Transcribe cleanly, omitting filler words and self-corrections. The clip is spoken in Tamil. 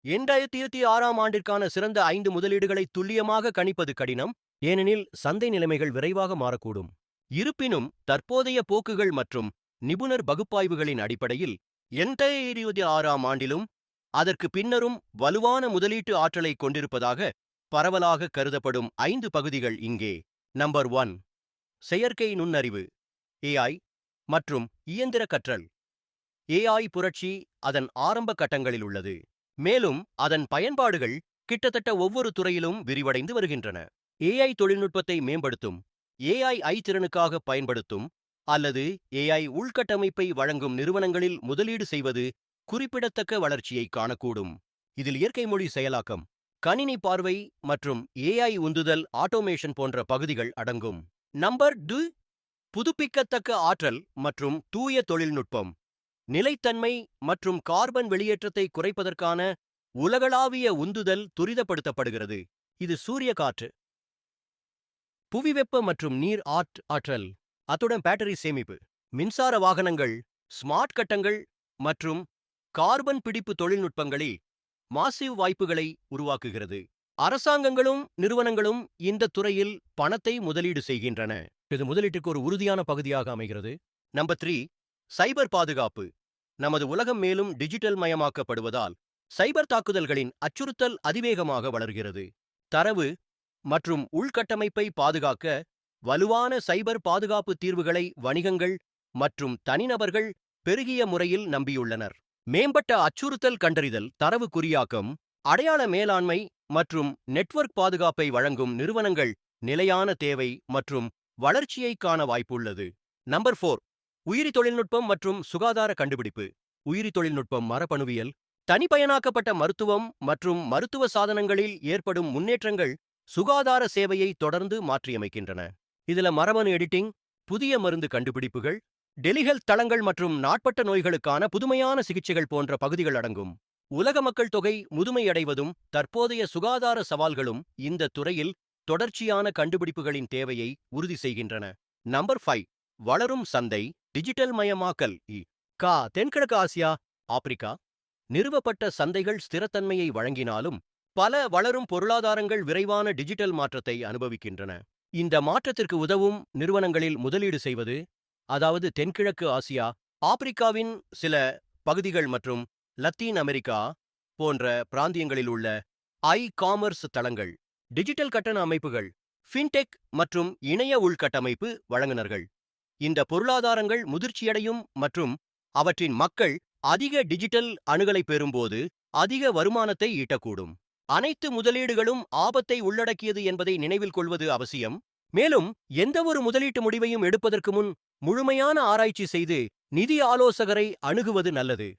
2026ஆம் ஆண்டிற்கான சிறந்த 5 முதலீடுகளை துல்லியமாக கணிப்பது கடினம், ஏனெனில் சந்தை நிலைமைகள் விரைவாக மாறக்கூடும். இருப்பினும், தற்போதைய போக்குகள் மற்றும் நிபுணர் பகுப்பாய்வுகளின் அடிப்படையில் 2026ஆம் ஆண்டிலும் அதற்கு பின்னரும் வலுவான முதலீட்டு ஆற்றலை கொண்டிருப்பதாக பரவலாக கருதப்படும் 5 பகுதிகள் இங்கே. நம்பர் 1. செயற்கை நுண்ணறிவு AI மற்றும் இயந்திர கற்றல். AI புரட்சி அதன் ஆரம்ப கட்டங்களில் உள்ளது, மேலும் அதன் பயன்பாடுகள் கிட்டத்தட்ட ஒவ்வொரு துறையிலும் விரிவடைந்து வருகின்றன. AI தொழில்நுட்பத்தை மேம்படுத்தும், AI திறனுக்காக பயன்படுத்தும் அல்லது AI உள்கட்டமைப்பை வழங்கும் நிறுவனங்களில் முதலீடு செய்வது குறிப்பிடத்தக்க வளர்ச்சியை காணக்கூடும். இதில் இயற்கை மொழி செயலாக்கம், கணினி பார்வை மற்றும் AI உந்துதல் ஆட்டோமேஷன் போன்ற பகுதிகள் அடங்கும். நம்பர் 2. புதுப்பிக்கத்தக்க ஆற்றல் மற்றும் தூய தொழில்நுட்பம். நிலைத்தன்மை மற்றும் கார்பன் வெளியேற்றத்தை குறைப்பதற்கான உலகளாவிய உந்துதல் துரிதப்படுத்தப்படுகிறது. இது சூரிய காற்று, புவிவெப்ப மற்றும் நீர் ஆற்றல், அத்துடன் பேட்டரி சேமிப்பு, மின்சார வாகனங்கள், ஸ்மார்ட் கட்டங்கள் மற்றும் கார்பன் பிடிப்பு தொழில்நுட்பங்களில் மாசிவ் வாய்ப்புகளை உருவாக்குகிறது. அரசாங்கங்களும் நிறுவனங்களும் இந்த துறையில் பணத்தை முதலீடு செய்கின்றன. இது முதலீட்டுக்கு ஒரு உறுதியான பகுதியாக அமைகிறது. நம்பர் 3. சைபர் பாதுகாப்பு. நமது உலகம் மேலும் டிஜிட்டல் மயமாக்கப்படுவதால் சைபர் தாக்குதல்களின் அச்சுறுத்தல் அதிவேகமாக வளர்கிறது. தரவு மற்றும் உள்கட்டமைப்பை பாதுகாக்க வலுவான சைபர் பாதுகாப்பு தீர்வுகளை வணிகங்கள் மற்றும் தனிநபர்கள் பெருகிய முறையில் நம்பியுள்ளனர். மேம்பட்ட அச்சுறுத்தல் கண்டறிதல், தரவு குறியாக்கம், அடையாள மேலாண்மை மற்றும் நெட்வொர்க் பாதுகாப்பை வழங்கும் நிறுவனங்கள் நிலையான தேவை மற்றும் வளர்ச்சியை காண வாய்ப்புள்ளது. நம்பர் 4. உயிரி தொழில்நுட்பம் மற்றும் சுகாதார கண்டுபிடிப்பு. உயிரி தொழில்நுட்பம், மரபணுவியல், தனிப்பயனாக்கப்பட்ட மருத்துவம் மற்றும் மருத்துவ சாதனங்களில் ஏற்படும் முன்னேற்றங்கள் சுகாதார சேவையை தொடர்ந்து மாற்றியமைக்கின்றன. இதுல மரபணு எடிட்டிங், புதிய மருந்து கண்டுபிடிப்புகள், டெலிஹெல்த் தளங்கள் மற்றும் நாட்பட்ட நோய்களுக்கான புதுமையான சிகிச்சைகள் போன்ற பகுதிகள் அடங்கும். உலக மக்கள் தொகை முதுமையடைவதும் தற்போதைய சுகாதார சவால்களும் இந்த துறையில் தொடர்ச்சியான கண்டுபிடிப்புகளின் தேவையை உறுதி செய்கின்றன. நம்பர் 5. வளரும் சந்தை, டிஜிட்டல் மயமாக்கல். தென்கிழக்கு ஆசியா, ஆப்பிரிக்கா நிறுவப்பட்ட சந்தைகள் ஸ்திரத்தன்மையை வழங்கினாலும் பல வளரும் பொருளாதாரங்கள் விரைவான டிஜிட்டல் மாற்றத்தை அனுபவிக்கின்றன. இந்த மாற்றத்திற்கு உதவும் நிறுவனங்களில் முதலீடு செய்வது, அதாவது தென்கிழக்கு ஆசியா, ஆப்பிரிக்காவின் சில பகுதிகள் மற்றும் லத்தீன் அமெரிக்கா போன்ற பிராந்தியங்களில் உள்ள காமர்ஸ் தளங்கள், டிஜிட்டல் கட்டண அமைப்புகள், ஃபின்டெக் மற்றும் இணைய உள்கட்டமைப்பு வழங்குனர்கள். இந்த பொருளாதாரங்கள் முதிர்ச்சியடையும் மற்றும் அவற்றின் மக்கள் அதிக டிஜிட்டல் அணுகலை பெறும்போது அதிக வருமானத்தை ஈட்டக்கூடும். அனைத்து முதலீடுகளும் ஆபத்தை உள்ளடக்கியது என்பதை நினைவில் கொள்வது அவசியம். மேலும் எந்தவொரு முதலீட்டு முடிவையும் எடுப்பதற்கு முன் முழுமையான ஆராய்ச்சி செய்து நிதி ஆலோசகரை அணுகுவது நல்லது.